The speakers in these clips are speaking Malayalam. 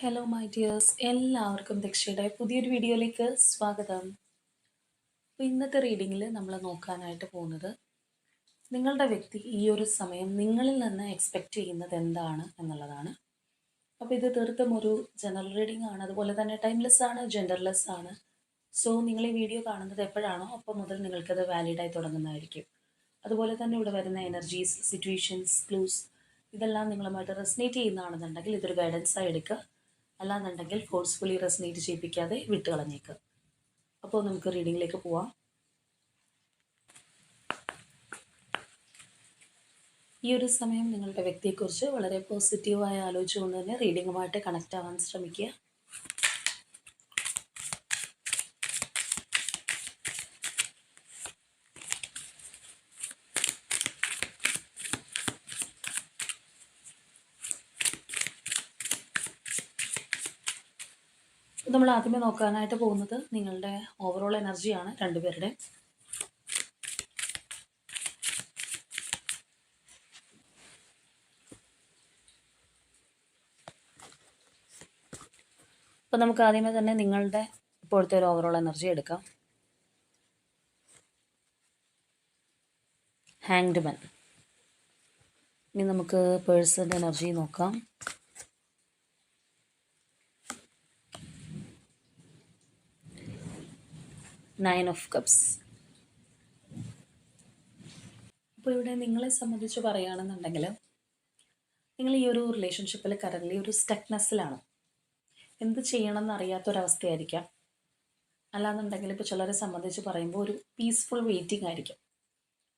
ഹലോ മൈ ഡിയേഴ്സ്, എല്ലാവർക്കും ദക്ഷയുടെ പുതിയൊരു വീഡിയോയിലേക്ക് സ്വാഗതം. അപ്പോൾ ഇന്നത്തെ റീഡിങ്ങിൽ നമ്മൾ നോക്കാനായിട്ട് പോകുന്നത് നിങ്ങളുടെ വ്യക്തി ഈ ഒരു സമയം നിങ്ങളിൽ നിന്ന് എക്സ്പെക്റ്റ് ചെയ്യുന്നത് എന്താണ് എന്നുള്ളതാണ്. അപ്പോൾ ഇത് തീർത്തും ഒരു ജനറൽ റീഡിംഗ് ആണ്, അതുപോലെ തന്നെ ടൈംലെസ് ആണ്, ജെൻഡർലെസ് ആണ്. സോ നിങ്ങൾ ഈ വീഡിയോ കാണുന്നത് എപ്പോഴാണോ അപ്പോൾ മുതൽ നിങ്ങൾക്കത് വാലിഡായി തുടങ്ങുന്നതായിരിക്കും. അതുപോലെ തന്നെ ഇവിടെ വരുന്ന എനർജീസ്, സിറ്റുവേഷൻസ്, ക്ലൂസ് ഇതെല്ലാം നിങ്ങളുമായിട്ട് റെസനേറ്റ് ചെയ്യുന്നതാണെന്നുണ്ടെങ്കിൽ ഇതൊരു ഗൈഡൻസായി എടുക്കുക. അല്ലാന്നുണ്ടെങ്കിൽ ഫോഴ്സ്ഫുള്ളി റെസനേറ്റ് ചെയ്യിപ്പിക്കാതെ വിട്ട് കളഞ്ഞേക്കുക. അപ്പോൾ നമുക്ക് റീഡിങ്ങിലേക്ക് പോവാം. ഈ ഒരു സമയം നിങ്ങളുടെ വ്യക്തിയെക്കുറിച്ച് വളരെ പോസിറ്റീവായി ആലോചിച്ചുകൊണ്ട് തന്നെ റീഡിങ്ങുമായിട്ട് കണക്റ്റ് ആവാൻ ശ്രമിക്കുക. നമ്മൾ ആദ്യമേ നോക്കാനായിട്ട് പോകുന്നത് നിങ്ങളുടെ ഓവറോൾ എനർജിയാണ് രണ്ടുപേരുടെ. അപ്പോൾ നമുക്ക് ആദ്യമേ തന്നെ നിങ്ങളുടെ ഇപ്പോഴത്തെ ഒരു ഓവറോൾ എനർജി എടുക്കാം. Hanged man. ഇനി നമുക്ക് പേഴ്സൻ്റെ എനർജി നോക്കാം. Nine of cups. അപ്പോൾ ഇവിടെ നിങ്ങളെ സംബന്ധിച്ച് പറയുകയാണെന്നുണ്ടെങ്കിൽ നിങ്ങൾ ഈ ഒരു റിലേഷൻഷിപ്പിൽ കറൻ്റ്ലി ഒരു സ്റ്റക്നെസ്സിലാണ്. എന്ത് ചെയ്യണമെന്ന് അറിയാത്തൊരവസ്ഥയായിരിക്കാം. അല്ലാന്നുണ്ടെങ്കിൽ ഇപ്പോൾ ചിലരെ സംബന്ധിച്ച് പറയുമ്പോൾ ഒരു പീസ്ഫുൾ വെയിറ്റിംഗ് ആയിരിക്കും.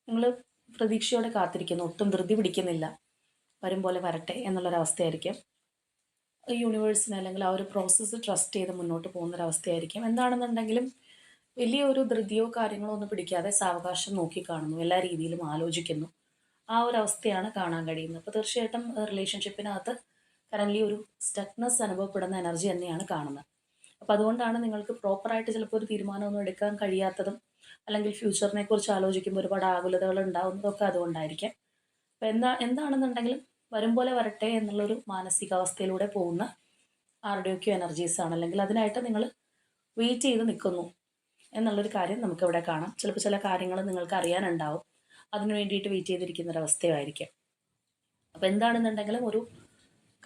നിങ്ങൾ പ്രതീക്ഷയോടെ കാത്തിരിക്കുന്നു, ഒട്ടും ധൃതി പിടിക്കുന്നില്ല, വരും പോലെ വരട്ടെ എന്നുള്ളൊരവസ്ഥയായിരിക്കും. യൂണിവേഴ്സിനെ അല്ലെങ്കിൽ ആ ഒരു പ്രോസസ്സ് ട്രസ്റ്റ് ചെയ്ത് മുന്നോട്ട് പോകുന്നൊരവസ്ഥയായിരിക്കും. എന്താണെന്നുണ്ടെങ്കിലും വലിയൊരു ധൃതിയോ കാര്യങ്ങളോ ഒന്നും പിടിക്കാതെ സാവകാശം നോക്കി കാണുന്നു, എല്ലാ രീതിയിലും ആലോചിക്കുന്നു. ആ ഒരു അവസ്ഥയാണ് കാണാൻ കഴിയുന്നത്. അപ്പോൾ തീർച്ചയായിട്ടും റിലേഷൻഷിപ്പിനകത്ത് കറൻ്റ്ലി ഒരു സ്റ്റക്നെസ് അനുഭവപ്പെടുന്ന എനർജി തന്നെയാണ് കാണുന്നത്. അപ്പോൾ അതുകൊണ്ടാണ് നിങ്ങൾക്ക് പ്രോപ്പറായിട്ട് ചിലപ്പോൾ ഒരു തീരുമാനമൊന്നും എടുക്കാൻ കഴിയാത്തതും, അല്ലെങ്കിൽ ഫ്യൂച്ചറിനെ കുറിച്ച് ആലോചിക്കുമ്പോൾ ഒരുപാട് ആകുലതകൾ ഉണ്ടാകുന്നതൊക്കെ അതുകൊണ്ടായിരിക്കാം. അപ്പോൾ എന്താണെന്നുണ്ടെങ്കിലും വരും പോലെ വരട്ടെ എന്നുള്ളൊരു മാനസികാവസ്ഥയിലൂടെ പോകുന്ന ആരുടെയൊക്കെയോ എനർജീസാണ്, അല്ലെങ്കിൽ അതിനായിട്ട് നിങ്ങൾ വെയിറ്റ് ചെയ്ത് നിൽക്കുന്നു എന്നുള്ളൊരു കാര്യം നമുക്കിവിടെ കാണാം. ചിലപ്പോൾ ചില കാര്യങ്ങൾ നിങ്ങൾക്ക് അറിയാനുണ്ടാവും, അതിന് വേണ്ടിയിട്ട് വെയിറ്റ് ചെയ്തിരിക്കുന്നൊരവസ്ഥയായിരിക്കും. അപ്പോൾ എന്താണെന്നുണ്ടെങ്കിലും ഒരു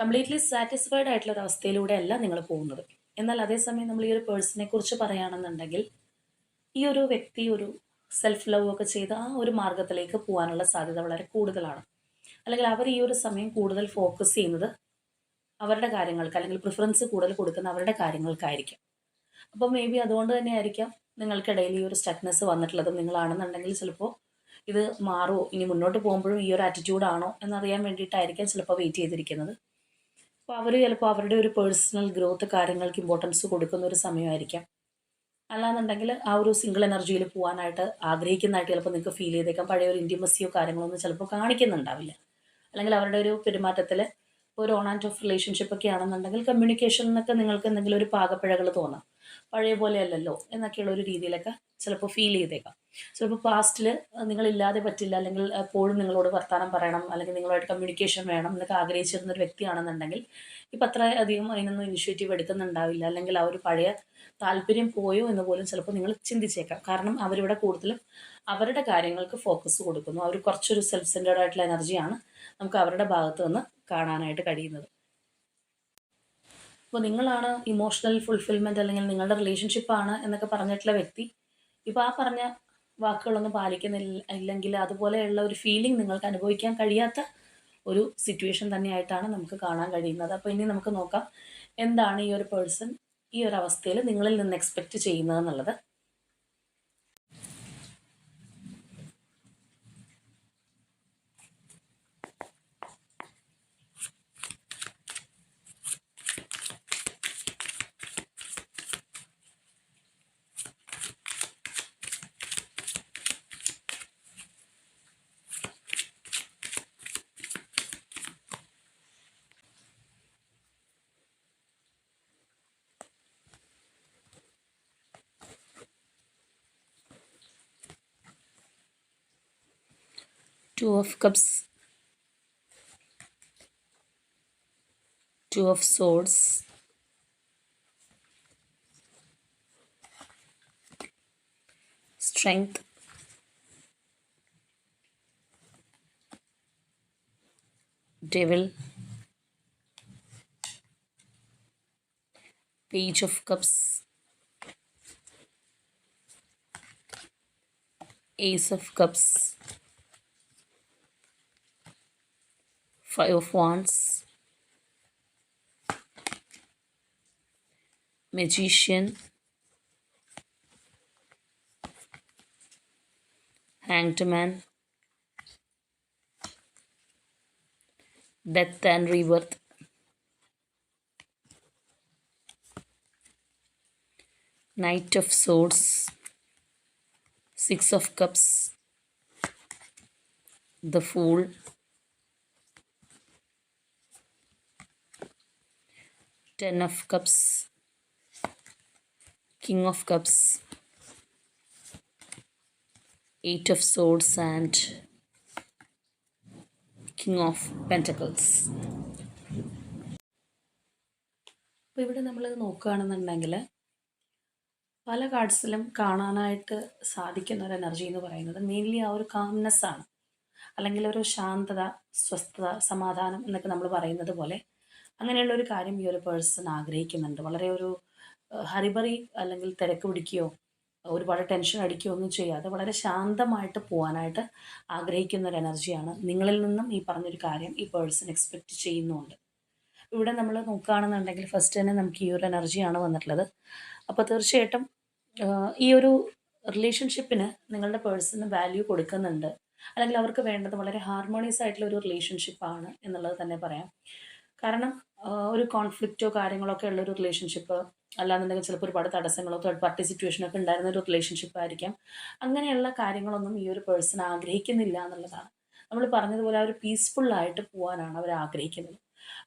കംപ്ലീറ്റ്ലി സാറ്റിസ്ഫൈഡ് ആയിട്ടുള്ള ഒരു അവസ്ഥയിലൂടെയല്ല നിങ്ങൾ പോകുന്നത്. എന്നാൽ അതേസമയം നമ്മൾ ഈ ഒരു പേഴ്സണെ കുറിച്ച് പറയുകയാണെന്നുണ്ടെങ്കിൽ ഈ ഒരു വ്യക്തി ഒരു സെൽഫ് ലവ് ഒക്കെ ചെയ്ത് ആ ഒരു മാർഗത്തിലേക്ക് പോകാനുള്ള സാധ്യത വളരെ കൂടുതലാണ്. അല്ലെങ്കിൽ അവർ ഈ ഒരു സമയം കൂടുതൽ ഫോക്കസ് ചെയ്യുന്നത് അവരുടെ കാര്യങ്ങൾക്ക്, അല്ലെങ്കിൽ പ്രിഫറൻസ് കൂടുതൽ കൊടുക്കുന്ന അവരുടെ കാര്യങ്ങൾക്കായിരിക്കും. അപ്പോൾ മേ ബി അതുകൊണ്ട് തന്നെ ആയിരിക്കാം നിങ്ങൾക്കിടയിൽ ഈ ഒരു സ്റ്റക്നെസ് വന്നിട്ടുള്ളതും. നിങ്ങളാണെന്നുണ്ടെങ്കിൽ ചിലപ്പോൾ ഇത് മാറുമോ, ഇനി മുന്നോട്ട് പോകുമ്പോഴും ഈ ഒരു ആറ്റിറ്റ്യൂഡാണോ എന്നറിയാൻ വേണ്ടിയിട്ടായിരിക്കാം ചിലപ്പോൾ വെയിറ്റ് ചെയ്തിരിക്കുന്നത്. അപ്പോൾ അവർ ചിലപ്പോൾ അവരുടെ ഒരു പേഴ്സണൽ ഗ്രോത്ത് കാര്യങ്ങൾക്ക് ഇമ്പോർട്ടൻസ് കൊടുക്കുന്ന ഒരു സമയമായിരിക്കാം. അല്ലാന്നുണ്ടെങ്കിൽ ആ ഒരു സിംഗിൾ എനർജിയിൽ പോകാനായിട്ട് ആഗ്രഹിക്കുന്നതായിട്ട് ചിലപ്പോൾ നിങ്ങൾക്ക് ഫീൽ ചെയ്തേക്കാം. പഴയ ഒരു ഇൻറ്റിമസിയോ കാര്യങ്ങളൊന്നും ചിലപ്പോൾ കാണിക്കുന്നുണ്ടാവില്ല. അല്ലെങ്കിൽ അവരുടെ ഒരു പെരുമാറ്റത്തിൽ ഒരു ഓൺ ആൻഡ് ഓഫ് റിലേഷൻഷിപ്പ് ഒക്കെ ആണെന്നുണ്ടെങ്കിൽ കമ്മ്യൂണിക്കേഷനൊക്കെ നിങ്ങൾക്ക് എന്തെങ്കിലും ഒരു പാകപ്പിഴകൾ തോന്നാം. പഴയ പോലെ അല്ലല്ലോ എന്നൊക്കെയുള്ള ഒരു രീതിയിലൊക്കെ ചിലപ്പോൾ ഫീൽ ചെയ്തേക്കാം. ചിലപ്പോൾ പാസ്റ്റിൽ നിങ്ങളില്ലാതെ പറ്റില്ല, അല്ലെങ്കിൽ എപ്പോഴും നിങ്ങളോട് വർത്തമാനം പറയണം, അല്ലെങ്കിൽ നിങ്ങളുമായിട്ട് കമ്മ്യൂണിക്കേഷൻ വേണം എന്നൊക്കെ ആഗ്രഹിച്ചിരുന്ന ഒരു വ്യക്തിയാണെന്നുണ്ടെങ്കിൽ ഇപ്പം അത്ര അധികം അതിനൊന്നും ഇനിഷ്യേറ്റീവ് എടുക്കുന്നുണ്ടാവില്ല, അല്ലെങ്കിൽ ആ ഒരു പഴയ താല്പര്യം പോയോ എന്ന് പോലും ചിലപ്പോൾ നിങ്ങൾ ചിന്തിച്ചേക്കാം. കാരണം അവരിവിടെ കൂടുതലും അവരുടെ കാര്യങ്ങൾക്ക് ഫോക്കസ് കൊടുക്കുന്നു. അവർ കുറച്ചൊരു സെൽഫ് സെൻറ്റേർഡ് ആയിട്ടുള്ള എനർജിയാണ് നമുക്ക് അവരുടെ ഭാഗത്ത് നിന്ന് കാണാനായിട്ട് കഴിയുന്നത്. അപ്പോൾ നിങ്ങളാണ് ഇമോഷണൽ ഫുൾഫിൽമെൻറ്റ്, അല്ലെങ്കിൽ നിങ്ങളുടെ റിലേഷൻഷിപ്പാണ് എന്നൊക്കെ പറഞ്ഞിട്ടുള്ള വ്യക്തി ഇപ്പോൾ ആ പറഞ്ഞ വാക്കുകളൊന്നും ഇല്ലെങ്കിൽ അതുപോലെയുള്ള ഒരു ഫീലിംഗ് നിങ്ങൾക്ക് അനുഭവിക്കാൻ കഴിയാത്ത ഒരു സിറ്റുവേഷൻ തന്നെയായിട്ടാണ് നമുക്ക് കാണാൻ കഴിയുന്നത്. അപ്പോൾ ഇനി നമുക്ക് നോക്കാം എന്താണ് ഈ ഒരു പേഴ്സൺ ഈ ഒരു അവസ്ഥയിൽ നിങ്ങളിൽ നിന്ന് എക്സ്പെക്റ്റ് ചെയ്യുന്നത് എന്നുള്ളത്. Two of Cups, Two of Swords, strength, devil, page of cups, ace of cups, five of wands, magician, hanged man, death and rebirth, knight of swords, six of cups, the fool, ten of cups, king of cups, eight of swords, and king of pentacles. അപ്പോൾ ഇവിടെ നമ്മൾ നോക്കുകയാണെന്നുണ്ടെങ്കിൽ പല കാർഡ്സിലും കാണാനായിട്ട് സാധിക്കുന്ന ഒരു എനർജി എന്ന് പറയുന്നത് മെയിൻലി ആ ഒരു കാംനെസ് ആണ്, അല്ലെങ്കിൽ ഒരു ശാന്തത, സ്വസ്ഥത, സമാധാനം എന്നൊക്കെ നമ്മൾ പറയുന്നത് പോലെ അങ്ങനെയുള്ള ഒരു കാര്യം ഈ ഒരു പേഴ്സൺ ആഗ്രഹിക്കുന്നുണ്ട്. വളരെ ഒരു ഹറിബറി അല്ലെങ്കിൽ തിരക്ക് പിടിക്കുകയോ ഒരുപാട് ടെൻഷൻ അടിക്കുകയോ ഒന്നും ചെയ്യാതെ വളരെ ശാന്തമായിട്ട് പോകാനായിട്ട് ആഗ്രഹിക്കുന്ന ഒരു എനർജിയാണ് നിങ്ങളിൽ നിന്നും ഈ പറഞ്ഞൊരു കാര്യം ഈ പേഴ്സൺ എക്സ്പെക്റ്റ് ചെയ്യുന്നുണ്ട്. ഇവിടെ നമ്മൾ നോക്കുകയാണെന്നുണ്ടെങ്കിൽ ഫസ്റ്റ് തന്നെ നമുക്ക് ഈ ഒരു എനർജിയാണ് വന്നിട്ടുള്ളത്. അപ്പോൾ തീർച്ചയായിട്ടും ഈ ഒരു റിലേഷൻഷിപ്പിന് നിങ്ങളുടെ പേഴ്സണ് വാല്യൂ കൊടുക്കുന്നുണ്ട്, അല്ലെങ്കിൽ അവർക്ക് വേണ്ടത് വളരെ ഹാർമോണിയസ് ആയിട്ടുള്ള ഒരു റിലേഷൻഷിപ്പാണ് എന്നുള്ളത് തന്നെ പറയാം. കാരണം ഒരു കോൺഫ്ലിക്റ്റോ കാര്യങ്ങളോ ഒക്കെ ഉള്ളൊരു റിലേഷൻഷിപ്പ്, അല്ലാന്നുണ്ടെങ്കിൽ ചിലപ്പോൾ ഒരുപാട് തടസ്സങ്ങളോ തേർഡ് പാർട്ടി സിറ്റുവേഷനൊക്കെ ഉണ്ടായിരുന്ന ഒരു റിലേഷൻഷിപ്പ് ആയിരിക്കാം. അങ്ങനെയുള്ള കാര്യങ്ങളൊന്നും ഈ ഒരു പേഴ്സൺ ആഗ്രഹിക്കുന്നില്ല എന്നുള്ളതാണ്. നമ്മൾ പറഞ്ഞതുപോലെ അവർ പീസ്ഫുള്ളായിട്ട് പോകാനാണ് അവർ ആഗ്രഹിക്കുന്നത്.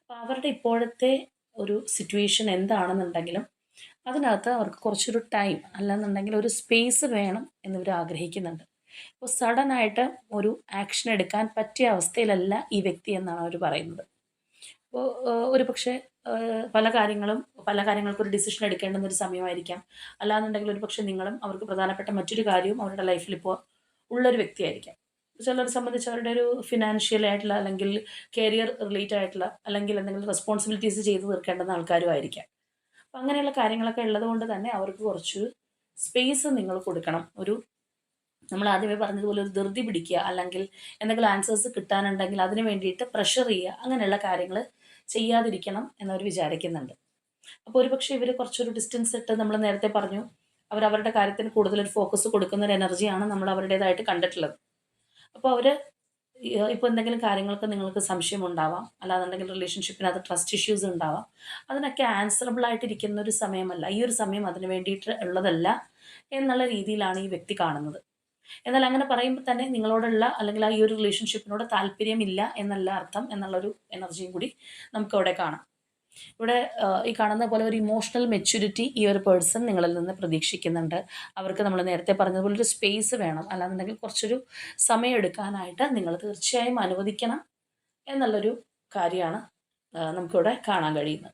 അപ്പോൾ അവരുടെ ഇപ്പോഴത്തെ ഒരു സിറ്റുവേഷൻ എന്താണെന്നുണ്ടെങ്കിലും അതിനകത്ത് അവർക്ക് കുറച്ചൊരു ടൈം, അല്ലാന്നുണ്ടെങ്കിൽ ഒരു സ്പേസ് വേണം എന്നിവർ ആഗ്രഹിക്കുന്നുണ്ട്. ഇപ്പോൾ സഡനായിട്ട് ഒരു ആക്ഷൻ എടുക്കാൻ പറ്റിയ അവസ്ഥയിലല്ല ഈ വ്യക്തി എന്നാണ് അവർ പറയുന്നത്. അപ്പോൾ ഒരു പക്ഷേ പല കാര്യങ്ങൾക്കും ഒരു ഡിസിഷൻ എടുക്കേണ്ടുന്ന ഒരു സമയമായിരിക്കാം. അല്ലാന്നുണ്ടെങ്കിൽ ഒരു പക്ഷേ നിങ്ങളും അവർക്ക് പ്രധാനപ്പെട്ട മറ്റൊരു കാര്യവും അവരുടെ ലൈഫിൽ ഇപ്പോൾ ഉള്ളൊരു വ്യക്തിയായിരിക്കാം. ചിലരെ സംബന്ധിച്ച് അവരുടെ ഒരു ഫിനാൻഷ്യൽ ആയിട്ടുള്ള അല്ലെങ്കിൽ കരിയർ റിലേറ്റഡ് ആയിട്ടുള്ള അല്ലെങ്കിൽ എന്തെങ്കിലും റെസ്പോൺസിബിലിറ്റീസ് ചെയ്ത് തീർക്കേണ്ടുന്ന ആൾക്കാരും ആയിരിക്കാം. അപ്പം അങ്ങനെയുള്ള കാര്യങ്ങളൊക്കെ ഉള്ളത് കൊണ്ട് തന്നെ അവർക്ക് കുറച്ച് സ്പേസ് നിങ്ങൾ കൊടുക്കണം. നമ്മൾ ആദ്യമേ പറഞ്ഞതുപോലെ ഒരു ധൃതി പിടിക്കുക, അല്ലെങ്കിൽ എന്തെങ്കിലും ആൻസേഴ്സ് കിട്ടാനുണ്ടെങ്കിൽ അതിന് വേണ്ടിയിട്ട് പ്രഷർ ചെയ്യുക, അങ്ങനെയുള്ള കാര്യങ്ങൾ ചെയ്യാതിരിക്കണം എന്നവർ വിചാരിക്കുന്നുണ്ട്. അപ്പോൾ ഒരുപക്ഷെ ഇവർ കുറച്ചൊരു ഡിസ്റ്റൻസ് ഇട്ട്, നമ്മൾ നേരത്തെ പറഞ്ഞു, അവരവരുടെ കാര്യത്തിന് കൂടുതലൊരു ഫോക്കസ് കൊടുക്കുന്ന ഒരു എനർജിയാണ് നമ്മൾ അവരുടേതായിട്ട് കണ്ടിട്ടുള്ളത്. അപ്പോൾ അവർ ഇപ്പോൾ എന്തെങ്കിലും കാര്യങ്ങൾക്ക് നിങ്ങൾക്ക് സംശയം ഉണ്ടാവാം, അല്ലാന്നുണ്ടെങ്കിൽ റിലേഷൻഷിപ്പിനകത്ത് ട്രസ്റ്റ് ഇഷ്യൂസ് ഉണ്ടാവാം. അതിനൊക്കെ ആൻസറബിൾ ആയിട്ടിരിക്കുന്ന ഒരു സമയമല്ല, ഈ ഒരു സമയം അതിന് വേണ്ടിയിട്ട് ഉള്ളതല്ല എന്നുള്ള രീതിയിലാണ് ഈ വ്യക്തി കാണുന്നത്. എന്നാൽ അങ്ങനെ പറയുമ്പോൾ തന്നെ നിങ്ങളോടുള്ള അല്ലെങ്കിൽ ഈ ഒരു റിലേഷൻഷിപ്പിനോട് താല്പര്യമില്ല എന്നല്ല അർത്ഥം എന്നുള്ളൊരു എനർജിയും കൂടി നമുക്കവിടെ കാണാം. ഇവിടെ ഈ കാണുന്ന പോലെ ഒരു ഇമോഷണൽ മെച്യൂരിറ്റി ഈ ഒരു പേഴ്സൺ നിങ്ങളിൽ നിന്ന് പ്രതീക്ഷിക്കുന്നുണ്ട്. അവർക്ക് നമ്മൾ നേരത്തെ പറഞ്ഞതുപോലെ ഒരു സ്പേസ് വേണം, അല്ലാന്നുണ്ടെങ്കിൽ കുറച്ചൊരു സമയം എടുക്കാനായിട്ട് നിങ്ങൾ തീർച്ചയായും അനുവദിക്കണം എന്നുള്ളൊരു കാര്യമാണ് നമുക്കിവിടെ കാണാൻ കഴിയുന്നത്.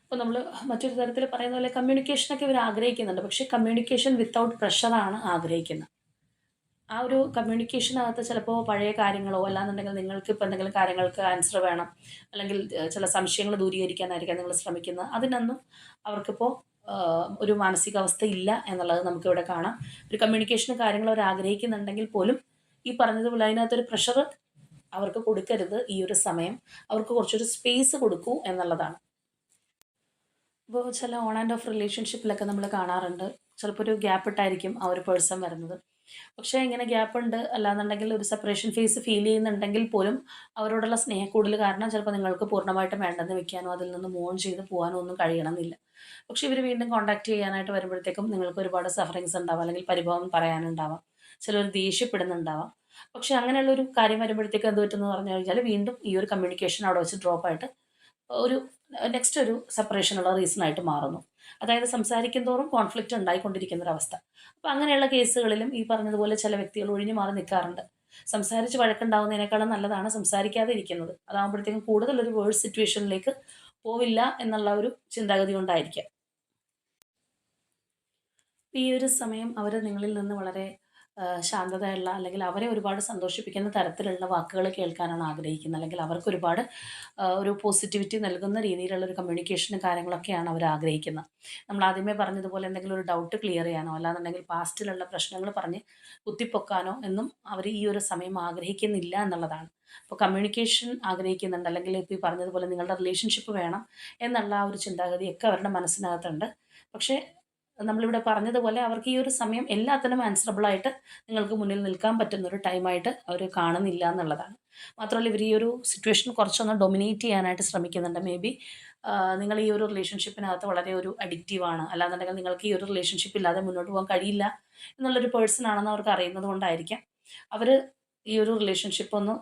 അപ്പോൾ നമ്മൾ മറ്റൊരു തരത്തിൽ പറയുന്ന പോലെ കമ്മ്യൂണിക്കേഷനൊക്കെ ഇവർ ആഗ്രഹിക്കുന്നുണ്ട്, പക്ഷേ കമ്മ്യൂണിക്കേഷൻ വിത്തൗട്ട് പ്രഷറാണ് ആഗ്രഹിക്കുന്നത്. ആ ഒരു കമ്മ്യൂണിക്കേഷനകത്ത് ചിലപ്പോൾ പഴയ കാര്യങ്ങളോ അല്ലാന്നുണ്ടെങ്കിൽ നിങ്ങൾക്ക് ഇപ്പോൾ എന്തെങ്കിലും കാര്യങ്ങൾക്ക് ആൻസർ വേണം, അല്ലെങ്കിൽ ചില സംശയങ്ങൾ ദൂരീകരിക്കാനായിരിക്കാം നിങ്ങൾ ശ്രമിക്കുന്നത്. അതിനൊന്നും അവർക്കിപ്പോൾ ഒരു മാനസികാവസ്ഥ ഇല്ല എന്നുള്ളത് നമുക്കിവിടെ കാണാം. ഒരു കമ്മ്യൂണിക്കേഷന് കാര്യങ്ങൾ അവർ ആഗ്രഹിക്കുന്നുണ്ടെങ്കിൽ പോലും ഈ പറഞ്ഞതുപോലെ അതിനകത്തൊരു പ്രഷർ അവർക്ക് കൊടുക്കരുത്. ഈ ഒരു സമയം അവർക്ക് കുറച്ചൊരു സ്പേസ് കൊടുക്കൂ എന്നുള്ളതാണ്. ഇപ്പോൾ ചില ഓൺ ആൻഡ് ഓഫ് റിലേഷൻഷിപ്പിലൊക്കെ നമ്മൾ കാണാറുണ്ട്, ചിലപ്പോൾ ഒരു ഗ്യാപ്പ് ഇട്ടായിരിക്കും ആ ഒരു പേഴ്സൺ വരുന്നത്. പക്ഷേ ഇങ്ങനെ ഗ്യാപ്പ് ഉണ്ട്, അല്ലാന്നുണ്ടെങ്കിൽ ഒരു സെപ്പറേഷൻ ഫേസ് ഫീൽ ചെയ്യുന്നുണ്ടെങ്കിൽ പോലും അവരോടുള്ള സ്നേഹക്കൂടുതൽ കാരണം ചിലപ്പോൾ നിങ്ങൾക്ക് പൂർണ്ണമായിട്ടും വേണ്ടെന്ന് വെക്കാനോ അതിൽ നിന്ന് മൂവ് ഓൺ ചെയ്ത് പോകാനോ ഒന്നും കഴിയണമെന്നില്ല. പക്ഷേ ഇവർ വീണ്ടും കോൺടാക്ട് ചെയ്യാനായിട്ട് വരുമ്പോഴത്തേക്കും നിങ്ങൾക്ക് ഒരുപാട് സഫറിങ്സ് ഉണ്ടാവാം, അല്ലെങ്കിൽ പരിഭവം പറയാനുണ്ടാവാം, ചിലർ ദേഷ്യപ്പെടുന്നുണ്ടാവാം. പക്ഷേ അങ്ങനെയുള്ളൊരു കാര്യം വരുമ്പോഴത്തേക്കും എന്ത് പറ്റുമെന്ന് പറഞ്ഞു കഴിഞ്ഞാൽ വീണ്ടും ഈ ഒരു കമ്മ്യൂണിക്കേഷൻ അവിടെ വെച്ച് ഡ്രോപ്പ് ആയിട്ട് ഒരു നെക്സ്റ്റ് ഒരു സെപ്പറേഷനുള്ള റീസണായിട്ട് മാറുന്നു. അതായത് സംസാരിക്കും തോറും കോൺഫ്ലിക്റ്റ് ഉണ്ടായിക്കൊണ്ടിരിക്കുന്ന ഒരവസ്ഥ. അപ്പോൾ അങ്ങനെയുള്ള കേസുകളിലും ഈ പറഞ്ഞതുപോലെ ചില വ്യക്തികൾ ഒഴിഞ്ഞു മാറി നിൽക്കാറുണ്ട്. സംസാരിച്ച് വഴക്കുണ്ടാവുന്നതിനേക്കാളും നല്ലതാണ് സംസാരിക്കാതെ ഇരിക്കുന്നത്. അതാകുമ്പോഴത്തേക്കും കൂടുതലൊരു വേഴ്സ് സിറ്റുവേഷനിലേക്ക് പോവില്ല എന്നുള്ള ഒരു ചിന്താഗതി കൊണ്ടായിരിക്കാം. ഈ ഒരു സമയം അവർ നിങ്ങളിൽ നിന്ന് വളരെ ശാന്തതയുള്ള അല്ലെങ്കിൽ അവരെ ഒരുപാട് സന്തോഷിപ്പിക്കുന്ന തരത്തിലുള്ള വാക്കുകൾ കേൾക്കാനാണ് ആഗ്രഹിക്കുന്നത്. അല്ലെങ്കിൽ അവർക്ക് ഒരുപാട് ഒരു പോസിറ്റിവിറ്റി നൽകുന്ന രീതിയിലുള്ള ഒരു കമ്മ്യൂണിക്കേഷനും കാര്യങ്ങളൊക്കെയാണ് അവർ ആഗ്രഹിക്കുന്നത്. നമ്മൾ ആദ്യമേ പറഞ്ഞതുപോലെ എന്തെങ്കിലും ഒരു ഡൗട്ട് ക്ലിയർ ചെയ്യാനോ അല്ലാന്നുണ്ടെങ്കിൽ പാസ്റ്റിലുള്ള പ്രശ്നങ്ങൾ പറഞ്ഞ് കുത്തിപ്പൊക്കാനോ എന്നും അവർ ഈ ഒരു സമയം ആഗ്രഹിക്കുന്നില്ല എന്നുള്ളതാണ്. അപ്പോൾ കമ്മ്യൂണിക്കേഷൻ ആഗ്രഹിക്കുന്നുണ്ട്, അല്ലെങ്കിൽ ഇപ്പോൾ ഈ പറഞ്ഞതുപോലെ നിങ്ങളുടെ റിലേഷൻഷിപ്പ് വേണം എന്നുള്ള ആ ഒരു ചിന്താഗതിയൊക്കെ അവരുടെ മനസ്സിനകത്തുണ്ട്. പക്ഷേ നമ്മളിവിടെ പറഞ്ഞതുപോലെ അവർക്ക് ഈ ഒരു സമയം എല്ലാത്തിനും ആൻസറബിളായിട്ട് നിങ്ങൾക്ക് മുന്നിൽ നിൽക്കാൻ പറ്റുന്ന ഒരു ടൈമായിട്ട് അവർ കാണുന്നില്ല എന്നുള്ളതാണ്. മാത്രമല്ല ഇവർ ഈ ഒരു സിറ്റുവേഷൻ കുറച്ചൊന്ന് ഡൊമിനേറ്റ് ചെയ്യാനായിട്ട് ശ്രമിക്കുന്നുണ്ട്. മേ ബി നിങ്ങൾ ഈ ഒരു റിലേഷൻഷിപ്പിനകത്ത് വളരെ ഒരു അഡിക്റ്റീവാണ്, അല്ലാന്നുണ്ടെങ്കിൽ നിങ്ങൾക്ക് ഈ ഒരു റിലേഷൻഷിപ്പ് ഇല്ലാതെ മുന്നോട്ട് പോകാൻ കഴിയില്ല എന്നുള്ളൊരു പേഴ്സൺ ആണെന്ന് അവർക്ക് അറിയുന്നത് കൊണ്ടായിരിക്കാം അവർ ഈ ഒരു റിലേഷൻഷിപ്പ് ഒന്ന്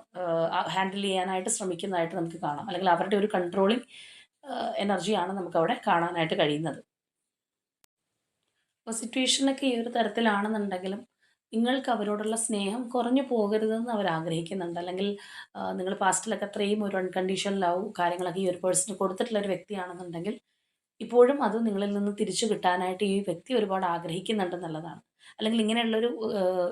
ഹാൻഡിൽ ചെയ്യാനായിട്ട് ശ്രമിക്കുന്നതായിട്ട് നമുക്ക് കാണാം. അല്ലെങ്കിൽ അവരുടെ ഒരു കൺട്രോളിങ് എനർജിയാണ് നമുക്കവിടെ കാണാനായിട്ട് കഴിയുന്നത്. അപ്പോൾ സിറ്റുവേഷനൊക്കെ ഈ ഒരു തരത്തിലാണെന്നുണ്ടെങ്കിലും നിങ്ങൾക്ക് അവരോടുള്ള സ്നേഹം കുറഞ്ഞു പോകരുതെന്ന് അവർ ആഗ്രഹിക്കുന്നുണ്ട്. അല്ലെങ്കിൽ നിങ്ങൾ പാസ്റ്റിലൊക്കെ അത്രയും ഒരു അൺകണ്ടീഷണൽ ലവ് കാര്യങ്ങളൊക്കെ ഈ ഒരു പേഴ്സണ് കൊടുത്തിട്ടുള്ള ഒരു വ്യക്തിയാണെന്നുണ്ടെങ്കിൽ ഇപ്പോഴും അത് നിങ്ങളിൽ നിന്ന് തിരിച്ചു കിട്ടാനായിട്ട് ഈ വ്യക്തി ഒരുപാട് ആഗ്രഹിക്കുന്നുണ്ടെന്നുള്ളതാണ്. അല്ലെങ്കിൽ ഇങ്ങനെയുള്ളൊരു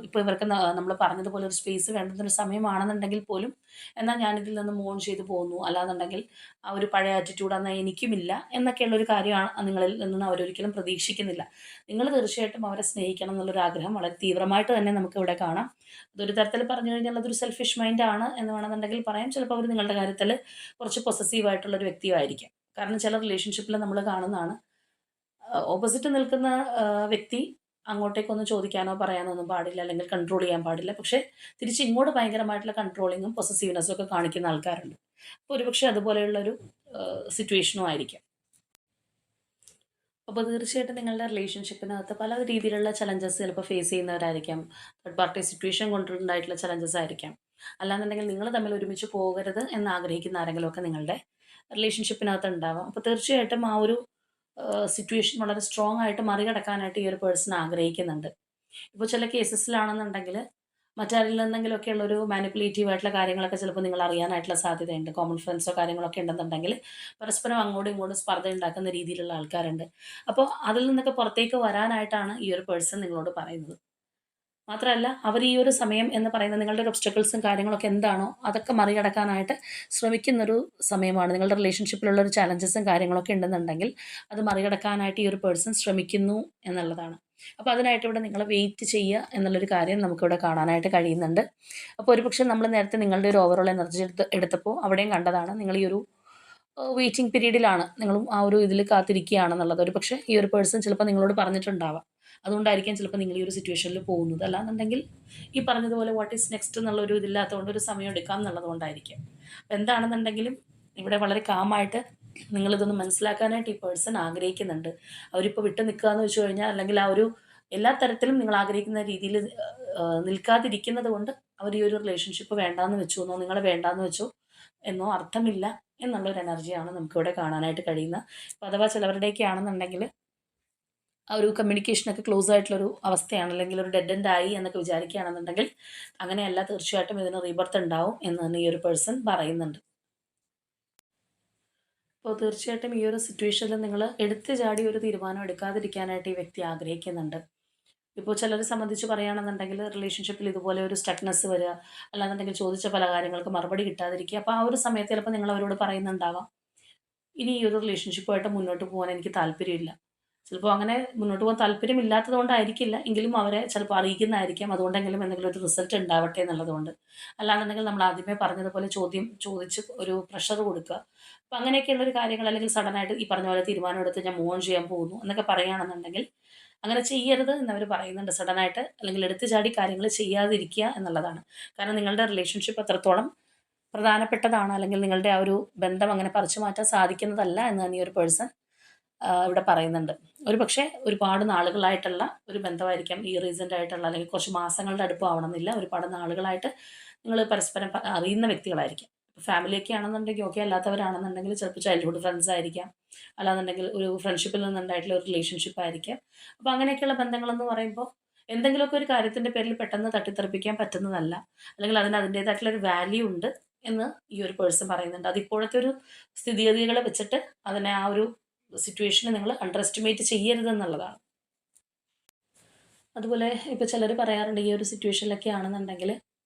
ഇപ്പോൾ ഇവർക്ക് നമ്മൾ പറഞ്ഞതുപോലെ ഒരു സ്പേസ് വേണ്ടുന്നൊരു സമയമാണെന്നുണ്ടെങ്കിൽ പോലും എന്നാൽ ഞാനിതിൽ നിന്ന് മൂവ് ഓൺ ചെയ്ത് പോകുന്നു, അല്ലാന്നുണ്ടെങ്കിൽ ആ ഒരു പഴയ ആറ്റിറ്റ്യൂഡ് എന്നാൽ എനിക്കുമില്ല എന്നൊക്കെയുള്ളൊരു കാര്യമാണ് നിങ്ങളിൽ നിന്ന് അവരൊരിക്കലും പ്രതീക്ഷിക്കുന്നില്ല. നിങ്ങൾ തീർച്ചയായിട്ടും അവരെ സ്നേഹിക്കണം എന്നുള്ളൊരു ആഗ്രഹം വളരെ തീവ്രമായിട്ട് തന്നെ നമുക്കിവിടെ കാണാം. അതൊരു തരത്തിൽ പറഞ്ഞു കഴിഞ്ഞാൽ അതൊരു സെൽഫിഷ് മൈൻഡാണ് എന്ന് വേണമെന്നുണ്ടെങ്കിൽ പറയാം. ചിലപ്പോൾ അവർ നിങ്ങളുടെ കാര്യത്തിൽ കുറച്ച് പൊസസീവായിട്ടുള്ളൊരു വ്യക്തിയായിരിക്കാം. കാരണം ചില റിലേഷൻഷിപ്പിൽ നമ്മൾ കാണുന്നതാണ് ഓപ്പോസിറ്റ് നിൽക്കുന്ന വ്യക്തി അങ്ങോട്ടേക്കൊന്നും ചോദിക്കാനോ പറയാനോ ഒന്നും പാടില്ല, അല്ലെങ്കിൽ കൺട്രോൾ ചെയ്യാൻ പാടില്ല. പക്ഷേ തിരിച്ച് ഇങ്ങോട്ട് ഭയങ്കരമായിട്ടുള്ള കൺട്രോളിങ്ങും പൊസസീവ്നെസ്സും ഒക്കെ കാണിക്കുന്ന ആൾക്കാരുണ്ട്. അപ്പോൾ ഒരുപക്ഷെ അതുപോലെയുള്ളൊരു സിറ്റുവേഷനും ആയിരിക്കാം. അപ്പോൾ തീർച്ചയായിട്ടും നിങ്ങളുടെ റിലേഷൻഷിപ്പിനകത്ത് പല രീതിയിലുള്ള ചലഞ്ചസ് ചിലപ്പോൾ ഫേസ് ചെയ്യുന്നവരായിരിക്കാം. തേർഡ് പാർട്ടി സിറ്റുവേഷൻ കൊണ്ടുണ്ടായിട്ടുള്ള ചലഞ്ചസ് ആയിരിക്കാം. അല്ലാന്നുണ്ടെങ്കിൽ നിങ്ങൾ തമ്മിൽ ഒരുമിച്ച് പോകരുത് എന്ന് ആഗ്രഹിക്കുന്ന ആരെങ്കിലുമൊക്കെ നിങ്ങളുടെ റിലേഷൻഷിപ്പിനകത്ത് ഉണ്ടാവാം. അപ്പോൾ തീർച്ചയായിട്ടും ആ ഒരു സിറ്റുവേഷൻ വളരെ സ്ട്രോങ് ആയിട്ട് മറികടക്കാനായിട്ട് ഈ ഒരു പേഴ്സൺ ആഗ്രഹിക്കുന്നുണ്ട്. ഇപ്പോൾ ചില കേസസിലാണെന്നുണ്ടെങ്കിൽ മറ്റാരിൽ നിന്നെങ്കിലുമൊക്കെ ഉള്ളൊരു മാനിപ്പുലേറ്റീവ് ആയിട്ടുള്ള കാര്യങ്ങളൊക്കെ ചിലപ്പോൾ നിങ്ങൾ അറിയാനായിട്ടുള്ള സാധ്യതയുണ്ട്. കോമൺ ഫ്രണ്ട്സോ കാര്യങ്ങളൊക്കെ ഉണ്ടെന്നുണ്ടെങ്കിൽ പരസ്പരം അങ്ങോട്ടും ഇങ്ങോട്ടും സ്പർദ്ധ ഉണ്ടാക്കുന്ന രീതിയിലുള്ള ആൾക്കാരുണ്ട്. അപ്പോൾ അതിൽ നിന്നൊക്കെ പുറത്തേക്ക് വരാനായിട്ടാണ് ഈ ഒരു പേഴ്സൺ നിങ്ങളോട് പറയുന്നത്. മാത്രമല്ല അവർ ഈ ഒരു സമയം എന്ന് പറയുന്നത് നിങ്ങളുടെ ഒരു ഒബ്സ്റ്റക്കിൾസും കാര്യങ്ങളൊക്കെ എന്താണോ അതൊക്കെ മറികടക്കാനായിട്ട് ശ്രമിക്കുന്നൊരു സമയമാണ്. നിങ്ങളുടെ റിലേഷൻഷിപ്പിലുള്ള ഒരു ചലഞ്ചസും കാര്യങ്ങളൊക്കെ ഉണ്ടെന്നുണ്ടെങ്കിൽ അത് മറികടക്കാനായിട്ട് ഈ ഒരു പേഴ്സൺ ശ്രമിക്കുന്നു എന്നുള്ളതാണ്. അപ്പോൾ അതിനായിട്ട് ഇവിടെ നിങ്ങൾ വെയിറ്റ് ചെയ്യുക എന്നുള്ളൊരു കാര്യം നമുക്കിവിടെ കാണാനായിട്ട് കഴിയുന്നുണ്ട്. അപ്പോൾ ഒരുപക്ഷെ നമ്മൾ നേരത്തെ നിങ്ങളുടെ ഒരു ഓവറോൾ എനർജി എടുത്തപ്പോൾ അവിടെയും കണ്ടതാണ് നിങ്ങൾ ഈ ഒരു വെയിറ്റിംഗ് പീരീഡിലാണ്, നിങ്ങളും ആ ഒരു ഇതിൽ കാത്തിരിക്കുകയാണെന്നുള്ളത്. ഒരു പക്ഷേ ഈ ഒരു പേഴ്സൺ ചിലപ്പോൾ നിങ്ങളോട് പറഞ്ഞിട്ടുണ്ടാവാം. അതുകൊണ്ടായിരിക്കാം ചിലപ്പോൾ നിങ്ങൾ ഈ ഒരു സിറ്റുവേഷനിൽ പോകുന്നത്. അല്ലാന്നുണ്ടെങ്കിൽ ഈ പറഞ്ഞതുപോലെ വാട്ട് ഈസ് നെക്സ്റ്റ് എന്നുള്ളൊരു ഇതില്ലാത്തതുകൊണ്ട് ഒരു സമയം എടുക്കാം എന്നുള്ളത് കൊണ്ടായിരിക്കും. അപ്പോൾ എന്താണെന്നുണ്ടെങ്കിലും ഇവിടെ വളരെ കാമായിട്ട് നിങ്ങളിതൊന്ന് മനസ്സിലാക്കാനായിട്ട് ഈ പേഴ്സൺ ആഗ്രഹിക്കുന്നുണ്ട്. അവരിപ്പോൾ വിട്ടു നിൽക്കുക എന്ന് വെച്ച് കഴിഞ്ഞാൽ, അല്ലെങ്കിൽ ആ ഒരു എല്ലാ തരത്തിലും നിങ്ങൾ ആഗ്രഹിക്കുന്ന രീതിയിൽ നിൽക്കാതിരിക്കുന്നത് കൊണ്ട് അവർ ഈ ഒരു റിലേഷൻഷിപ്പ് വേണ്ടാന്ന് വെച്ചു എന്നോ നിങ്ങളെ വേണ്ടാന്ന് വെച്ചോ എന്നോ അർത്ഥമില്ല എന്നുള്ളൊരു എനർജിയാണ് നമുക്കിവിടെ കാണാനായിട്ട് കഴിയുന്നത്. അപ്പോൾ അഥവാ ചിലവരുടെയൊക്കെ ആണെന്നുണ്ടെങ്കിൽ ആ ഒരു കമ്മ്യൂണിക്കേഷനൊക്കെ ക്ലോസ് ആയിട്ടുള്ളൊരു അവസ്ഥയാണ്, അല്ലെങ്കിൽ ഒരു ഡെഡ് എൻഡ് ആയി എന്നൊക്കെ വിചാരിക്കുകയാണെന്നുണ്ടെങ്കിൽ അങ്ങനെയല്ല, തീർച്ചയായിട്ടും ഇതിന് റീബർത്ത് ഉണ്ടാവും എന്ന് തന്നെ ഈ ഒരു പേഴ്സൺ പറയുന്നുണ്ട്. അപ്പോൾ തീർച്ചയായിട്ടും ഈ ഒരു സിറ്റുവേഷനിൽ നിങ്ങൾ എടുത്തു ചാടി ഒരു തീരുമാനം എടുക്കാതിരിക്കാനായിട്ട് ഈ വ്യക്തി ആഗ്രഹിക്കുന്നുണ്ട്. ഇപ്പോൾ ചിലരെ സംബന്ധിച്ച് പറയുകയാണെന്നുണ്ടെങ്കിൽ റിലേഷൻഷിപ്പിൽ ഇതുപോലെ ഒരു സ്റ്റക്നെസ് വരിക, അല്ലാന്നുണ്ടെങ്കിൽ ചോദിച്ച പല കാര്യങ്ങൾക്ക് മറുപടി കിട്ടാതിരിക്കുക. അപ്പോൾ ആ ഒരു സമയത്ത് ചിലപ്പോൾ നിങ്ങൾ അവരോട് പറയുന്നുണ്ടാവാം, ഇനി ഈ ഒരു റിലേഷൻഷിപ്പുമായിട്ട് മുന്നോട്ട് പോകാൻ എനിക്ക് താല്പര്യമില്ല. ചിലപ്പോൾ അങ്ങനെ മുന്നോട്ട് പോകാൻ താല്പര്യമില്ലാത്തത് കൊണ്ടായിരിക്കില്ല, എങ്കിലും അവരെ ചിലപ്പോൾ അറിയിക്കുന്നതായിരിക്കാം. അതുകൊണ്ടെങ്കിലും എന്തെങ്കിലും ഒരു റിസൾട്ട് ഉണ്ടാവട്ടെ എന്നുള്ളതുകൊണ്ട്. അല്ലാന്നുണ്ടെങ്കിൽ നമ്മൾ ആദ്യമേ പറഞ്ഞതുപോലെ ചോദ്യം ചോദിച്ച് ഒരു പ്രഷർ കൊടുക്കുക. അപ്പോൾ അങ്ങനെയൊക്കെയുള്ളൊരു കാര്യങ്ങൾ, അല്ലെങ്കിൽ സഡനായിട്ട് ഈ പറഞ്ഞ പോലെ തീരുമാനം എടുത്ത് ഞാൻ മൂവ് ഓൺ ചെയ്യാൻ പോകുന്നു എന്നൊക്കെ പറയുകയാണെന്നുണ്ടെങ്കിൽ അങ്ങനെ ചെയ്യരുത് എന്നവർ പറയുന്നുണ്ട്. സഡനായിട്ട് അല്ലെങ്കിൽ എടുത്തു ചാടി കാര്യങ്ങൾ ചെയ്യാതിരിക്കുക എന്നുള്ളതാണ്. കാരണം നിങ്ങളുടെ റിലേഷൻഷിപ്പ് എത്രത്തോളം പ്രധാനപ്പെട്ടതാണ്, അല്ലെങ്കിൽ നിങ്ങളുടെ ആ ഒരു ബന്ധം അങ്ങനെ പറിച്ചു മാറ്റാൻ സാധിക്കുന്നതല്ല എന്ന് തന്നെ ഈ ഒരു പേഴ്സൺ ഇവിടെ പറയുന്നുണ്ട്. ഒരു പക്ഷേ ഒരുപാട് നാളുകളായിട്ടുള്ള ഒരു ബന്ധമായിരിക്കാം ഈ റീസെൻ്റ് ആയിട്ടുള്ള, അല്ലെങ്കിൽ കുറച്ച് മാസങ്ങളുടെ അടുപ്പം ആവണമെന്നില്ല. ഒരുപാട് നാളുകളായിട്ട് നിങ്ങൾ പരസ്പരം അറിയുന്ന വ്യക്തികളായിരിക്കാം. ഇപ്പോൾ ഫാമിലിയൊക്കെ ആണെന്നുണ്ടെങ്കിൽ ഓക്കെ, അല്ലാത്തവരാണെന്നുണ്ടെങ്കിൽ ചിലപ്പോൾ ചൈൽഡ്ഹുഡ് ഫ്രണ്ട്സ് ആയിരിക്കാം, അല്ലാന്നുണ്ടെങ്കിൽ ഒരു ഫ്രണ്ട്ഷിപ്പിൽ നിന്നുണ്ടായിട്ടുള്ള ഒരു റിലേഷൻഷിപ്പ് ആയിരിക്കാം. അപ്പോൾ അങ്ങനെയൊക്കെയുള്ള ബന്ധങ്ങളെന്ന് പറയുമ്പോൾ എന്തെങ്കിലുമൊക്കെ ഒരു കാര്യത്തിൻ്റെ പേരിൽ പെട്ടെന്ന് തട്ടിത്തെറിപ്പിക്കാൻ പറ്റുന്നതല്ല, അല്ലെങ്കിൽ അതിന് അതിൻ്റേതായിട്ടുള്ള ഒരു വാല്യൂ ഉണ്ട് എന്ന് ഈ ഒരു പേഴ്സൺ പറയുന്നുണ്ട്. അത് ഇപ്പോഴത്തെ ഒരു സ്ഥിതിഗതികളെ വെച്ചിട്ട് അതിനെ ആ ഒരു സിറ്റുവേഷനെ നിങ്ങൾ അണ്ടർ എസ്റ്റിമേറ്റ് ചെയ്യരുതെന്നുള്ളതാണ്. അതുപോലെ ഇപ്പോൾ ചിലർ പറയാറുണ്ട് ഈ ഒരു സിറ്റുവേഷനിലൊക്കെ ആണെന്നുണ്ടെങ്കിൽ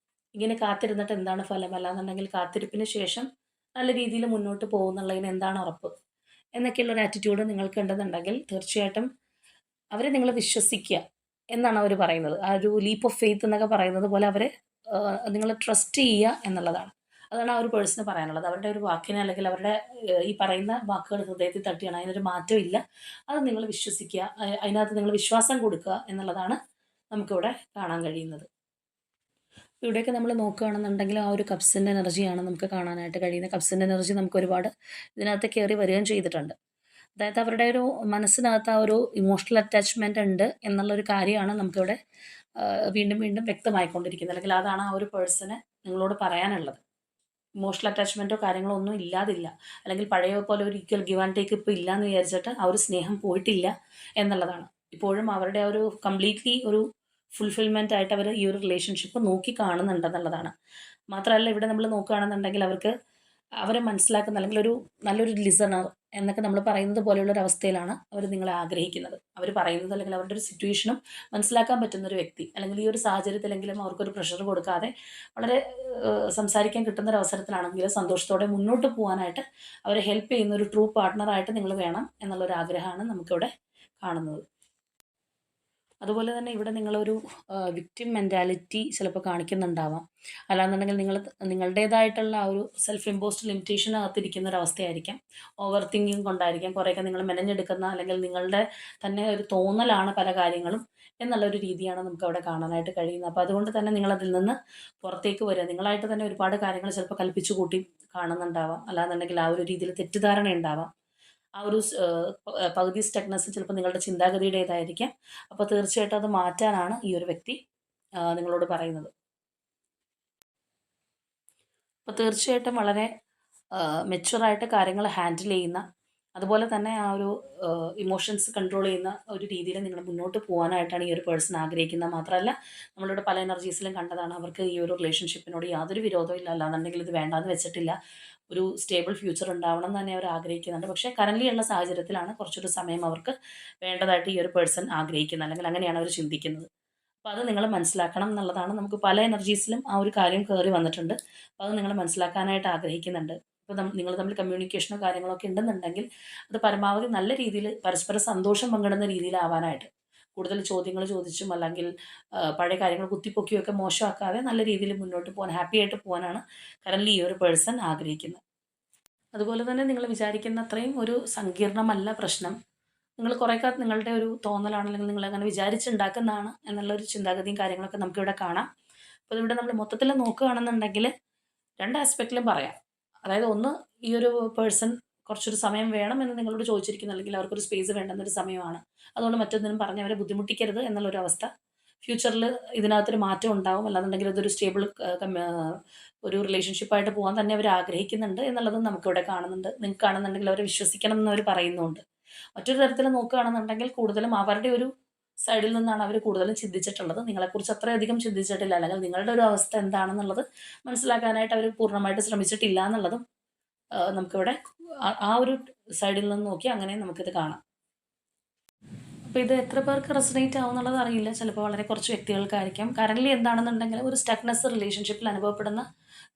ഇങ്ങനെ കാത്തിരുന്നിട്ട് എന്താണ് ഫലം, അല്ലാന്നുണ്ടെങ്കിൽ കാത്തിരിപ്പിന് ശേഷം നല്ല രീതിയിൽ മുന്നോട്ട് പോകുന്നുള്ളതിന് എന്താണ് ഉറപ്പ് എന്നൊക്കെയുള്ള ഒരു ആറ്റിറ്റ്യൂഡ് നിങ്ങൾക്ക് ഉണ്ടെന്നുണ്ടെങ്കിൽ തീർച്ചയായിട്ടും അവരെ നിങ്ങൾ വിശ്വസിക്കുക എന്നാണ് അവർ പറയുന്നത്. ആ ഒരു ലീപ്പ് ഓഫ് ഫെയ്ത്ത് എന്നൊക്കെ പറയുന്നത് പോലെ അവരെ നിങ്ങൾ ട്രസ്റ്റ് ചെയ്യുക എന്നുള്ളതാണ്. അതാണ് ആ ഒരു പേഴ്സണ് പറയാനുള്ളത്. അവരുടെ ഒരു വാക്കിനെ അല്ലെങ്കിൽ അവരുടെ ഈ പറയുന്ന വാക്കുകൾ ഹൃദയത്തിൽ തട്ടിയാണ്, അതിനൊരു മാറ്റമില്ല. അത് നിങ്ങൾ വിശ്വസിക്കുക, അതിനകത്ത് നിങ്ങൾ വിശ്വാസം കൊടുക്കുക എന്നുള്ളതാണ് നമുക്കിവിടെ കാണാൻ കഴിയുന്നത്. ഇവിടെയൊക്കെ നമ്മൾ നോക്കുകയാണെന്നുണ്ടെങ്കിൽ ആ ഒരു കപ്സിൻ്റെ എനർജിയാണ് നമുക്ക് കാണാനായിട്ട് കഴിയുന്നത്. കപ്സിൻ്റെ എനർജി നമുക്ക് ഒരുപാട് ഇതിനകത്ത് കയറി വരികയും ചെയ്തിട്ടുണ്ട്. അതായത് അവരുടെ ഒരു മനസ്സിനകത്ത് ആ ഒരു ഇമോഷണൽ അറ്റാച്ച്മെൻ്റ് ഉണ്ട് എന്നുള്ളൊരു കാര്യമാണ് നമുക്കിവിടെ വീണ്ടും വീണ്ടും വ്യക്തമായിക്കൊണ്ടിരിക്കുന്നത്. അല്ലെങ്കിൽ അതാണ് ആ ഒരു പേഴ്സണ് നിങ്ങളോട് പറയാനുള്ളത്. ഇമോഷണൽ അറ്റാച്ച്മെൻറ്റോ കാര്യങ്ങളോ ഒന്നും ഇല്ലാതില്ല, അല്ലെങ്കിൽ പഴയ പോലെ ഒരു ഈക്വൽ ഗിവ് ആൻഡ് ടേക്ക് ഇപ്പോൾ ഇല്ലയെന്ന് വിചാരിച്ചിട്ട് ആ ഒരു സ്നേഹം പോയിട്ടില്ല എന്നുള്ളതാണ്. ഇപ്പോഴും അവരുടെ ഒരു കംപ്ലീറ്റ്ലി ഒരു ഫുൾഫിൽമെൻ്റ് ആയിട്ട് അവർ ഈ ഒരു റിലേഷൻഷിപ്പ് നോക്കി കാണുന്നുണ്ടെന്നുള്ളതാണ്. മാത്രമല്ല ഇവിടെ നമ്മൾ നോക്കുകയാണെന്നുണ്ടെങ്കിൽ അവർക്ക് അവരെ മനസ്സിലാക്കുന്ന അല്ലെങ്കിൽ ഒരു നല്ലൊരു ലിസണർ എന്നൊക്കെ നമ്മൾ പറയുന്നത് പോലെയുള്ള ഒരു അവസ്ഥയിലാണ് അവർ നിങ്ങളെ ആഗ്രഹിക്കുന്നത്. അവർ പറയുന്നത് അല്ലെങ്കിൽ അവരുടെ ഒരു സിറ്റുവേഷനും മനസ്സിലാക്കാൻ പറ്റുന്ന ഒരു വ്യക്തി, അല്ലെങ്കിൽ ഈ ഒരു സാഹചര്യത്തിലെങ്കിലും അവർക്കൊരു പ്രഷർ കൊടുക്കാതെ വളരെ സംസാരിക്കാൻ കിട്ടുന്ന ഒരു അവസരത്തിലാണെങ്കിലും സന്തോഷത്തോടെ മുന്നോട്ട് പോകാനായിട്ട് അവരെ ഹെൽപ്പ് ചെയ്യുന്ന ഒരു ട്രൂ പാർട്ട്ണറായിട്ട് നിങ്ങൾ വേണം എന്നുള്ളൊരു ആഗ്രഹമാണ് നമുക്കിവിടെ കാണുന്നത്. അതുപോലെ തന്നെ ഇവിടെ നിങ്ങളൊരു വിക്ടിം മെൻറ്റാലിറ്റി ചിലപ്പോൾ കാണിക്കുന്നുണ്ടാവാം. അല്ലാന്നുണ്ടെങ്കിൽ നിങ്ങളുടേതായിട്ടുള്ള ആ ഒരു സെൽഫ് ഇമ്പോസ്ഡ് ലിമിറ്റേഷനകത്തിരിക്കുന്ന ഒരവസ്ഥയായിരിക്കാം. ഓവർ തിങ്കിങ് കൊണ്ടായിരിക്കാം കുറേയൊക്കെ നിങ്ങൾ മെനഞ്ഞെടുക്കുന്ന, അല്ലെങ്കിൽ നിങ്ങളുടെ തന്നെ ഒരു തോന്നലാണ് പല കാര്യങ്ങളും എന്നുള്ളൊരു രീതിയാണ് നമുക്കവിടെ കാണാനായിട്ട് കഴിയുന്നത്. അപ്പോൾ അതുകൊണ്ട് തന്നെ നിങ്ങളതിൽ നിന്ന് പുറത്തേക്ക് വരിക. നിങ്ങളായിട്ട് തന്നെ ഒരുപാട് കാര്യങ്ങൾ ചിലപ്പോൾ കൽപ്പിച്ചു കൂട്ടി കാണുന്നുണ്ടാവാം. അല്ലാന്നുണ്ടെങ്കിൽ ആ ഒരു രീതിയിൽ തെറ്റിദ്ധാരണ ഉണ്ടാവാം. ആ ഒരു പകുതി സ്റ്റക്നെസ് ചിലപ്പോൾ നിങ്ങളുടെ ചിന്താഗതിയുടേതായിരിക്കാം. അപ്പോൾ തീർച്ചയായിട്ടും അത് മാറ്റാനാണ് ഈ ഒരു വ്യക്തി നിങ്ങളോട് പറയുന്നത്. അപ്പോൾ തീർച്ചയായിട്ടും വളരെ മെച്യൂറായിട്ട് കാര്യങ്ങൾ ഹാൻഡിൽ ചെയ്യുന്ന, അതുപോലെ തന്നെ ആ ഒരു ഇമോഷൻസ് കൺട്രോൾ ചെയ്യുന്ന ഒരു രീതിയിൽ നിങ്ങൾ മുന്നോട്ട് പോകാനായിട്ടാണ് ഈ ഒരു പേഴ്സൺ ആഗ്രഹിക്കുന്നത്. മാത്രമല്ല നമ്മളിവിടെ പല എനർജീസിലും കണ്ടതാണ്, അവർക്ക് ഈ ഒരു റിലേഷൻഷിപ്പിനോട് യാതൊരു വിരോധവും ഇല്ല, അല്ലാന്നുണ്ടെങ്കിൽ ഇത് വേണ്ടാന്ന് വെച്ചിട്ടില്ല. ഒരു സ്റ്റേബിൾ ഫ്യൂച്ചർ ഉണ്ടാവണം എന്ന് തന്നെ അവർ ആഗ്രഹിക്കുന്നുണ്ട്. പക്ഷേ കറൻലി ഉള്ള സാഹചര്യത്തിലാണ് കുറച്ചൊരു സമയം അവർക്ക് വേണ്ടതായിട്ട് ഈ ഒരു പേഴ്സൺ ആഗ്രഹിക്കുന്നത്, അല്ലെങ്കിൽ അങ്ങനെയാണ് അവർ ചിന്തിക്കുന്നത്. അപ്പോൾ അത് നിങ്ങൾ മനസ്സിലാക്കണം എന്നുള്ളതാണ്. നമുക്ക് പല എനർജീസിലും ആ ഒരു കാര്യം കയറി വന്നിട്ടുണ്ട്. അപ്പോൾ അത് നിങ്ങൾ മനസ്സിലാക്കാനായിട്ട് ആഗ്രഹിക്കുന്നുണ്ട്. ഇപ്പോൾ നിങ്ങൾ തമ്മിൽ കമ്മ്യൂണിക്കേഷനോ കാര്യങ്ങളോ ഒക്കെ ഉണ്ടെന്നുണ്ടെങ്കിൽ അത് പരമാവധി നല്ല രീതിയിൽ പരസ്പരം സന്തോഷം പങ്കിടുന്ന രീതിയിലാവാനായിട്ട്, കൂടുതൽ ചോദ്യങ്ങൾ ചോദിച്ചും അല്ലെങ്കിൽ പഴയ കാര്യങ്ങൾ കുത്തിപ്പൊക്കിയൊക്കെ മോശമാക്കാതെ നല്ല രീതിയിൽ മുന്നോട്ട് പോകാൻ, ഹാപ്പി ആയിട്ട് പോകാനാണ് കറൻലി ഈ ഒരു പേഴ്സൺ ആഗ്രഹിക്കുന്നത്. അതുപോലെ തന്നെ നിങ്ങൾ വിചാരിക്കുന്ന അത്രയും ഒരു സങ്കീർണമല്ല പ്രശ്നം. നിങ്ങൾ കുറേയൊക്കെ നിങ്ങളുടെ ഒരു തോന്നലാണ്, അല്ലെങ്കിൽ നിങ്ങളങ്ങനെ വിചാരിച്ചുണ്ടാക്കുന്നതാണ് എന്നുള്ളൊരു ചിന്താഗതിയും കാര്യങ്ങളൊക്കെ നമുക്കിവിടെ കാണാം. അപ്പോൾ ഇവിടെ നമ്മൾ മൊത്തത്തിൽ നോക്കുകയാണെന്നുണ്ടെങ്കിൽ രണ്ട് ആസ്പെക്റ്റിലും പറയാം. അതായത് ഒന്ന്, ഈ ഒരു പേഴ്സൺ കുറച്ചൊരു സമയം വേണമെന്ന് നിങ്ങളോട് ചോദിച്ചിരിക്കുന്നു, അല്ലെങ്കിൽ അവർക്കൊരു സ്പേസ് വേണ്ടുന്നൊരു സമയമാണ്. അതുകൊണ്ട് മറ്റൊന്നിനും പറഞ്ഞ് അവരെ ബുദ്ധിമുട്ടിക്കരുത് എന്നുള്ളൊരു അവസ്ഥ. ഫ്യൂച്ചറിൽ ഇതിനകത്തൊരു മാറ്റം ഉണ്ടാവും, അല്ലാന്നുണ്ടെങ്കിൽ അതൊരു സ്റ്റേബിൾ ഒരു റിലേഷൻഷിപ്പായിട്ട് പോകാൻ തന്നെ അവർ ആഗ്രഹിക്കുന്നുണ്ട് എന്നുള്ളതും നമുക്കിവിടെ കാണുന്നുണ്ട്. നിങ്ങൾക്ക് കാണുന്നുണ്ടെങ്കിൽ അവരെ വിശ്വസിക്കണം എന്നവർ പറയുന്നുണ്ട്. മറ്റൊരു തരത്തിൽ നോക്കുകയാണെന്നുണ്ടെങ്കിൽ കൂടുതലും അവരുടെ ഒരു സൈഡിൽ നിന്നാണ് അവർ കൂടുതലും ചിന്തിച്ചിട്ടുള്ളത്. നിങ്ങളെക്കുറിച്ച് അത്രയധികം ചിന്തിച്ചിട്ടില്ല, അല്ലെങ്കിൽ നിങ്ങളുടെ ഒരു അവസ്ഥ എന്താണെന്നുള്ളത് മനസ്സിലാക്കാനായിട്ട് അവർ പൂർണ്ണമായിട്ട് ശ്രമിച്ചിട്ടില്ല എന്നുള്ളതും നമുക്കിവിടെ ആ ഒരു സൈഡിൽ നിന്ന് നോക്കി അങ്ങനെ നമുക്കിത് കാണാം. അപ്പോൾ ഇത് എത്ര പേർക്ക് റെസനേറ്റ് ആവും എന്നുള്ളത് അറിയില്ല. ചിലപ്പോൾ വളരെ കുറച്ച് വ്യക്തികൾക്കായിരിക്കാം. കറൻലി എന്താണെന്നുണ്ടെങ്കിൽ ഒരു സ്റ്റക്നെസ് റിലേഷൻഷിപ്പിൽ അനുഭവപ്പെടുന്ന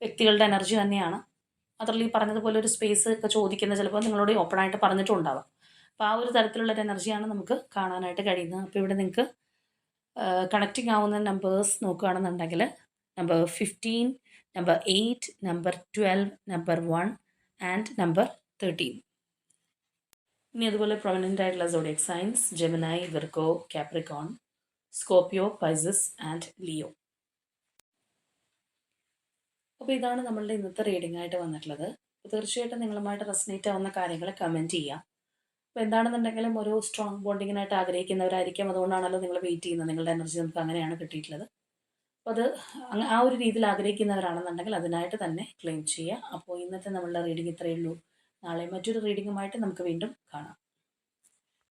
വ്യക്തികളുടെ എനർജി തന്നെയാണ്. മാത്രമല്ല ഈ പറഞ്ഞതുപോലെ ഒരു സ്പേസ് ഒക്കെ ചോദിക്കുന്ന ചിലപ്പോൾ നിങ്ങളോട് ഓപ്പണായിട്ട് പറഞ്ഞിട്ടും ഉണ്ടാവാം. അപ്പോൾ ആ ഒരു തരത്തിലുള്ളൊരു എനർജിയാണ് നമുക്ക് കാണാനായിട്ട് കഴിയുന്നത്. അപ്പോൾ ഇവിടെ നിങ്ങൾക്ക് കണക്റ്റിംഗ് ആവുന്ന നമ്പേഴ്സ് നോക്കുകയാണെന്നുണ്ടെങ്കിൽ number 15, number 8, number 12, number 1 and number 13. ഇനി അതുപോലെ പ്രൊമിനൻ്റ് ആയിട്ടുള്ള zodiac signs Gemini, Virgo, Capricorn, Scorpio, Pisces and Leo. അപ്പോൾ ഇതാണ് നമ്മളുടെ ഇന്നത്തെ റീഡിംഗ് ആയിട്ട് വന്നിട്ടുള്ളത്. തീർച്ചയായിട്ടും നിങ്ങളുമായിട്ട് റെസനേറ്റ് ആവുന്ന കാര്യങ്ങൾ കമൻറ്റ് ചെയ്യാം. അപ്പോൾ എന്താണെന്നുണ്ടെങ്കിലും ഒരു സ്ട്രോങ് ബോണ്ടിങ്ങിനായിട്ട് ആഗ്രഹിക്കുന്നവരായിരിക്കും. അതുകൊണ്ടാണല്ലോ നിങ്ങൾ വെയിറ്റ് ചെയ്യുന്നത്. നിങ്ങളുടെ എനർജി നമുക്ക് അങ്ങനെയാണ് കിട്ടിയിട്ടുള്ളത്. അപ്പോൾ അത് ആ ഒരു രീതിയിൽ ആഗ്രഹിക്കുന്നവരാണെന്നുണ്ടെങ്കിൽ അതിനായിട്ട് തന്നെ ക്ലെയിം ചെയ്യുക. അപ്പോൾ ഇന്നത്തെ നമ്മളുടെ റീഡിംഗ് ഇത്രയേ ഉള്ളൂ. നാളെ മറ്റൊരു റീഡിങ്ങുമായിട്ട് നമുക്ക് വീണ്ടും കാണാം.